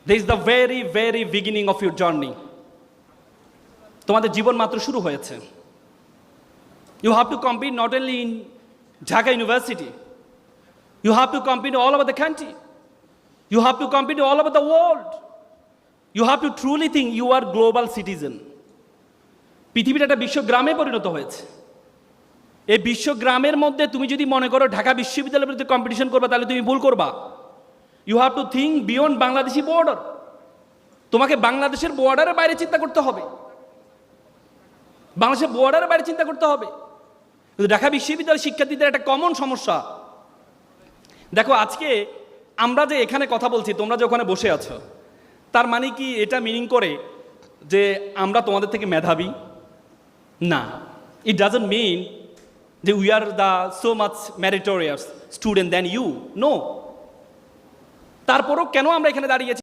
This is the very very beginning of your journey. তোমাদের জীবন মাত্র শুরু হয়েছে। You have to compete not only in Dhaka University, you have to compete all over the country, you have to compete all over the world. You have to truly think you are global citizen. পৃথিবীটা একটা বিশ্বগ্রামে পরিণত হয়েছে। এই বিশ্বগ্রামের মধ্যে তুমি যদি মনে করো ঢাকা বিশ্ববিদ্যালয়ের বিরুদ্ধে কম্পিটিশন করবা, তাহলে তুমি ভুল করবা। You have to think beyond Bangladeshi border. তোমাকে বাংলাদেশের বর্ডারের বাইরে চিন্তা করতে হবে, বাংলাদেশের বর্ডারের বাইরে চিন্তা করতে হবে। কিন্তু ঢাকা বিশ্ববিদ্যালয়ের শিক্ষার্থীদের একটা কমন সমস্যা, দেখো আজকে আমরা যে এখানে কথা বলছি, তোমরা যে ওখানে বসে আছো, তার মানে কি এটা মিনিং করে যে আমরা তোমাদের থেকে মেধাবী? না, ইট ডাজন্ট মিন যে we are the so much meritorious student than you. No. তারপরও কেন আমরা এখানে দাঁড়িয়েছি?